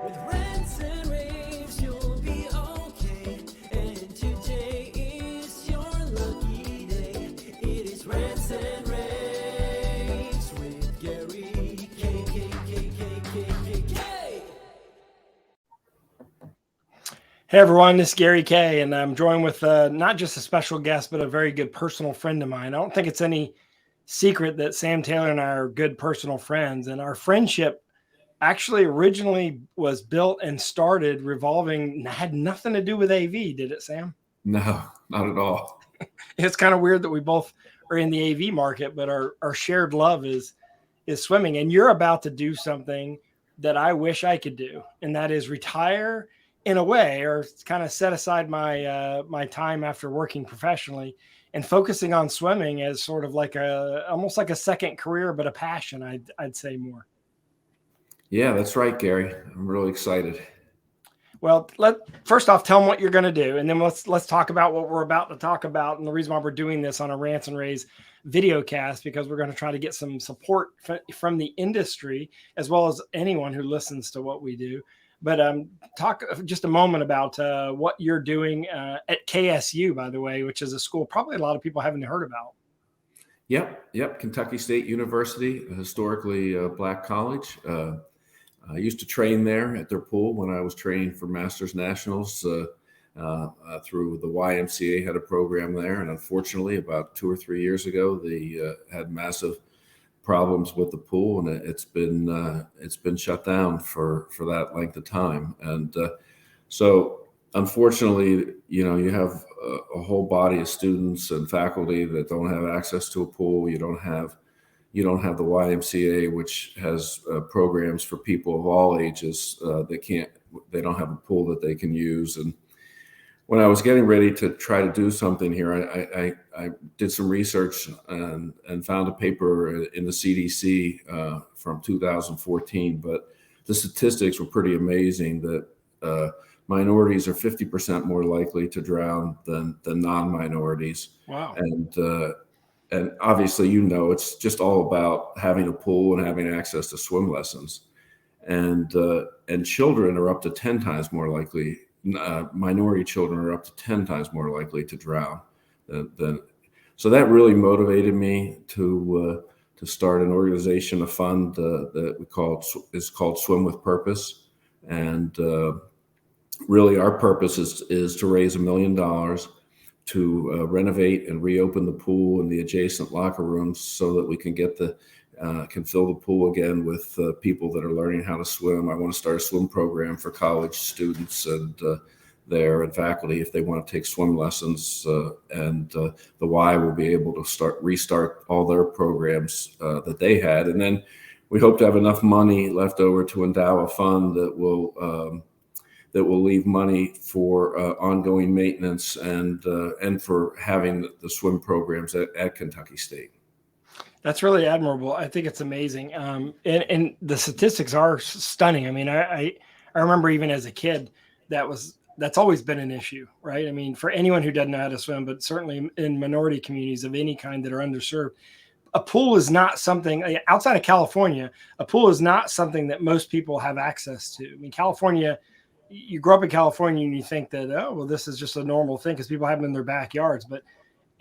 With rants and raves, you'll be okay. And today is your lucky day. It is rants and raves with Gary K. Hey everyone, this is Gary K, and I'm joined with not just a special guest, but a very good personal friend of mine. I don't think it's any secret that Sam Taylor and I are good personal friends, and our friendship actually originally was built and started revolving, had nothing to do with AV, did it, Sam? No, not at all. It's kind of weird that we both are in the AV market, but our shared love is swimming. And you're about to do something that I wish I could do, and that is retire in a way, or kind of set aside my my time after working professionally and focusing on swimming as sort of like almost like a second career, but a passion. I'd say more. Yeah, that's right, Gary. I'm really excited. Well, first off, tell them what you're going to do, and then let's talk about what we're about to talk about, and the reason why we're doing this on a Rants and Rays video cast, because we're going to try to get some support from the industry as well as anyone who listens to what we do. But talk just a moment about what you're doing at KSU, by the way, which is a school probably a lot of people haven't heard about. Yep. Kentucky State University, a historically black college. I used to train there at their pool when I was training for Masters Nationals through the YMCA, had a program there. And unfortunately, about 2 or 3 years ago, they had massive problems with the pool, and it's been shut down for that length of time. And so unfortunately, you have a whole body of students and faculty that don't have access to a pool. You don't have the YMCA, which has programs for people of all ages. They don't have a pool that they can use. And when I was getting ready to try to do something here, I did some research and found a paper in the CDC from 2014. But the statistics were pretty amazing that minorities are 50% more likely to drown than non-minorities. Wow. And obviously, it's just all about having a pool and having access to swim lessons. And children are up to 10 times more likely. Minority children are up to 10 times more likely to drown so that really motivated me to start an organization, a fund that is called Swim with Purpose. And really our purpose is to raise $1 million to renovate and reopen the pool and the adjacent locker rooms so that we can can fill the pool again with people that are learning how to swim. I want to start a swim program for college students and and faculty if they want to take swim lessons. And the Y will be able to restart all their programs that they had. And then we hope to have enough money left over to endow a fund that will leave money for ongoing maintenance and for having the swim programs at Kentucky State. That's really admirable. I think it's amazing. And the statistics are stunning. I mean, I remember even as a kid, that's always been an issue, right? I mean, for anyone who doesn't know how to swim, but certainly in minority communities of any kind that are underserved, a pool is not something outside of California. A pool is not something that most people have access to. I mean, California, you grow up in California and you think that, oh, well, this is just a normal thing because people have them in their backyards, but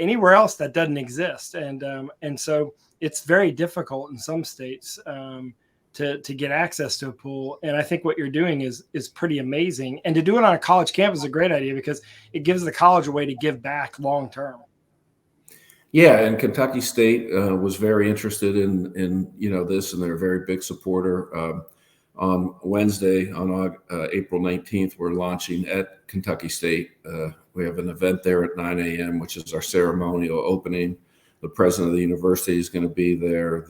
anywhere else that doesn't exist. And so it's very difficult in some states to get access to a pool. And I think what you're doing is pretty amazing. And to do it on a college campus is a great idea because it gives the college a way to give back long term. Yeah, and Kentucky State was very interested in this, and they're a very big supporter. On Wednesday, on April 19th, we're launching at Kentucky State. We have an event there at 9 a.m., which is our ceremonial opening. The president of the university is going to be there.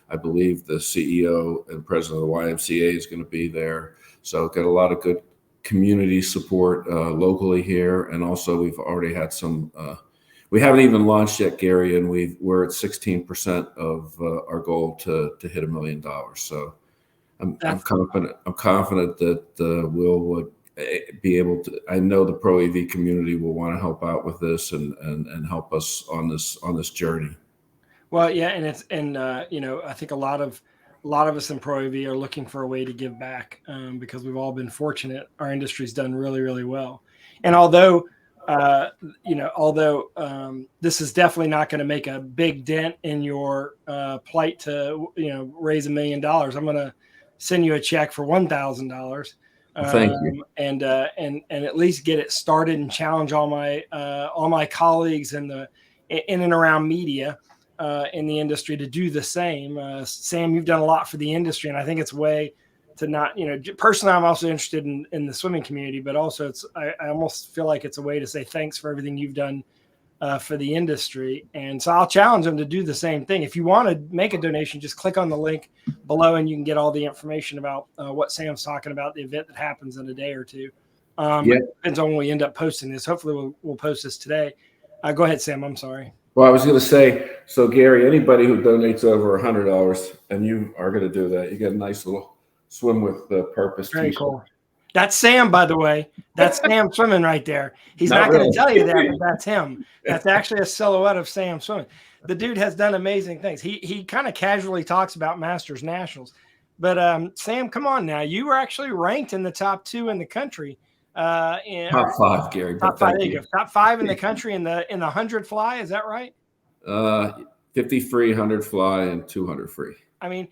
I believe the CEO and president of the YMCA is going to be there. So got a lot of good community support locally here. And also we've already had some, we haven't even launched yet, Gary, and we're at 16% of our goal to hit $1 million. So I'm confident that we'll be able to. I know the pro AV community will want to help out with this and help us on this journey. Well, yeah, and I think a lot of a lot of us in Pro AV are looking for a way to give back because we've all been fortunate. Our industry's done really, really well. And although, this is definitely not going to make a big dent in your plight to, raise $1 million, I'm going to send you a check for $1,000. Well, thank you. And at least get it started and challenge all my colleagues in and around media in the industry to do the same. Sam, you've done a lot for the industry, and I think it's a way to not, personally, I'm also interested in the swimming community, but also I almost feel like it's a way to say thanks for everything you've done for the industry. And so I'll challenge them to do the same thing. If you want to make a donation, just click on the link below and you can get all the information about what Sam's talking about, the event that happens in a day or two. It depends on when we end up posting this. Hopefully we'll post this today. Go ahead, Sam. I'm sorry. Well, I was going to say, so Gary, anybody who donates over $100, and you are going to do that, you get a nice little swim with purpose. Very t-shirt. cool. That's Sam, by the way. That's Sam swimming right there. He's not really going to tell you that, but that's him. That's actually a silhouette of Sam swimming. The dude has done amazing things. He kind of casually talks about Masters Nationals. But Sam, come on now. You were actually ranked in the top 2 in the country. Top 5, Gary. Top 5. There you go. Top 5 in the country in the 100 fly. Is that right? 50 free, 100 fly, and 200 free. I mean,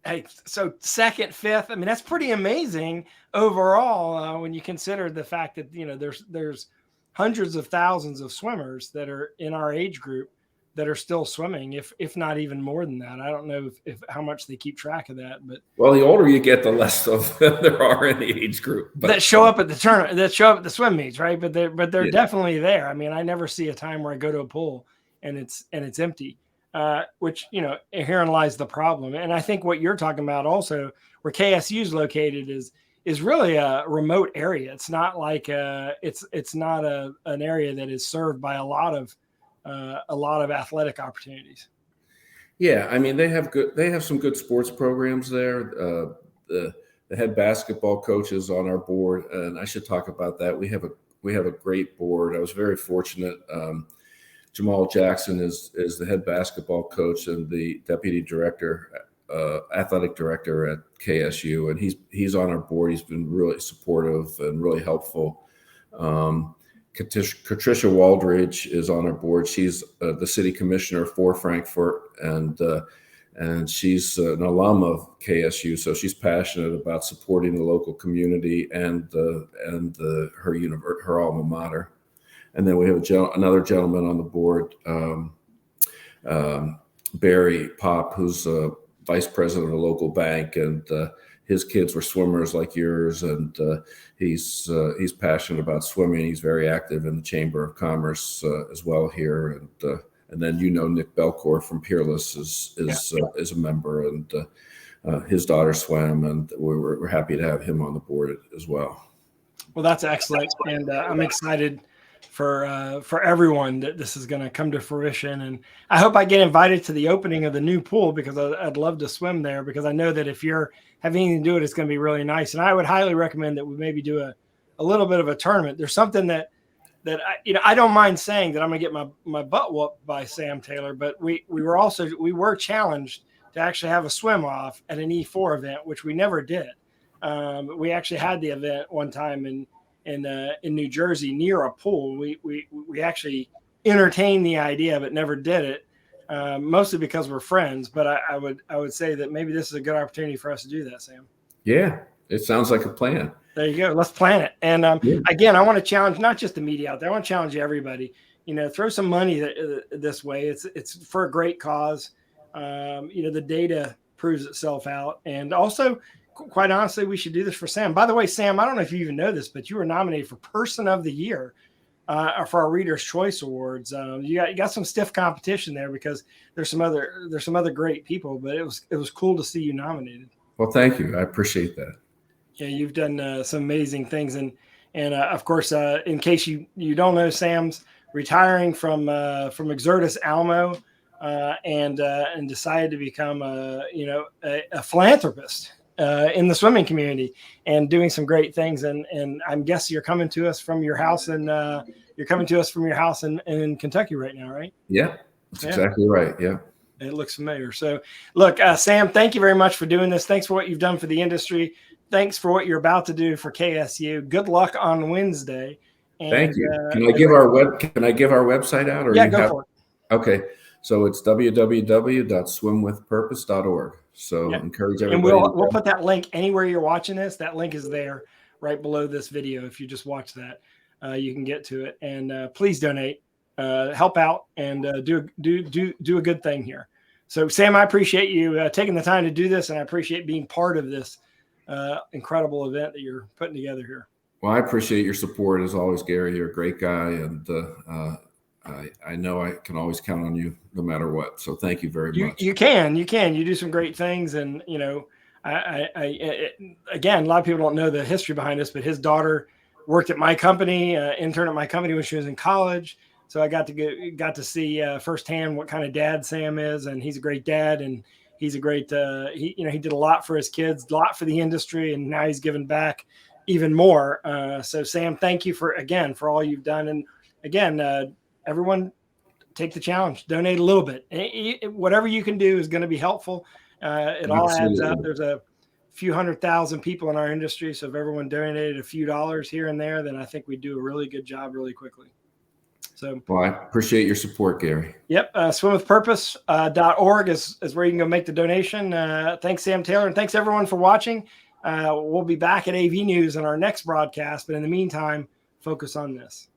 hey, so 2nd, 5th. I mean, that's pretty amazing overall when you consider the fact that there's hundreds of thousands of swimmers that are in our age group that are still swimming, if not even more than that. I don't know if how much they keep track of that, but well, the older you get, the less of there are in the age group that show up at the tournament, that show up at the swim meets, right? But they're definitely there. I mean, I never see a time where I go to a pool and it's empty, which herein lies the problem. And I think what you're talking about also, where KSU is located, is really a remote area. It's not like it's not an area that is served by a lot of athletic opportunities. Yeah, I mean they have some good sports programs there. The head basketball coach is on our board, and I should talk about that. We have a great board. I was very fortunate. Jamal Jackson is the head basketball coach and the deputy director, athletic director at KSU, and he's on our board. He's been really supportive and really helpful. Patricia Waldridge is on our board. She's the city commissioner for Frankfurt, and she's an alum of KSU, so she's passionate about supporting the local community and her alma mater. And then we have another gentleman on the board, Barry Pop, who's vice president of a local bank, and his kids were swimmers like yours, and he's passionate about swimming. He's very active in the Chamber of Commerce as well here, and then Nick Belcourt from Peerless is a member, and his daughter swam, and we're happy to have him on the board as well. Well, that's excellent, and I'm excited for everyone that this is going to come to fruition. And I hope I get invited to the opening of the new pool, because I'd love to swim there, because I know that if you're having anything to do it, it's going to be really nice. And I would highly recommend that we maybe do a little bit of a tournament. There's something that I don't mind saying that I'm going to get my butt whooped by Sam Taylor, but we were challenged to actually have a swim off at an E4 event, which we never did. We actually had the event one time in New Jersey near a pool. We actually entertained the idea, but never did it, mostly because we're friends. But I would say that maybe this is a good opportunity for us to do that, Sam. Yeah, it sounds like a plan. There you go. Let's plan it. And again, I want to challenge not just the media out there. I want to challenge everybody. Throw some money this way. It's for a great cause. The data proves itself out, and also, quite honestly, we should do this for Sam. By the way, Sam, I don't know if you even know this, but you were nominated for Person of the Year for our Reader's Choice Awards. You got some stiff competition there, because there's some other great people, but it was cool to see you nominated. Well, thank you. I appreciate that. Yeah, you've done some amazing things, and of course, in case you don't know, Sam's retiring from Exertus Alamo, and decided to become a philanthropist in the swimming community, and doing some great things. And I'm guessing you're coming to us from your house, in Kentucky right now, right? Yeah, that's exactly right. Yeah. It looks familiar. So look, Sam, thank you very much for doing this. Thanks for what you've done for the industry. Thanks for what you're about to do for KSU. Good luck on Wednesday. And, Thank you. Can I give our website out, or yeah, you go have? for it. Okay, so it's www.swimwithpurpose.org. So Yep. encourage And everybody. we'll put that link anywhere you're watching this. That link is there right below this video. If you just watch that, you can get to it. And please donate, help out, and do a good thing here. So Sam, I appreciate you taking the time to do this, and I appreciate being part of this incredible event that you're putting together here. Well, I appreciate your support as always, Gary. You're a great guy, and I know I can always count on you no matter what. So thank you very much. You do some great things. And, again, a lot of people don't know the history behind this, but his daughter worked at my company, interned at my company when she was in college. So I got to see firsthand what kind of dad Sam is, and he's a great dad, and he's a great, he did a lot for his kids, a lot for the industry, and now he's giving back even more. So Sam, thank you for all you've done. And again, everyone take the challenge, donate a little bit. Whatever you can do is going to be helpful. It all adds up. There's a few 100,000 people in our industry. So if everyone donated a few dollars here and there, then I think we do a really good job really quickly. So, well, I appreciate your support, Gary. Yep. Swimwithpurpose.org is where you can go make the donation. Thanks, Sam Taylor. And thanks everyone for watching. We'll be back at AV News in our next broadcast, but in the meantime, focus on this.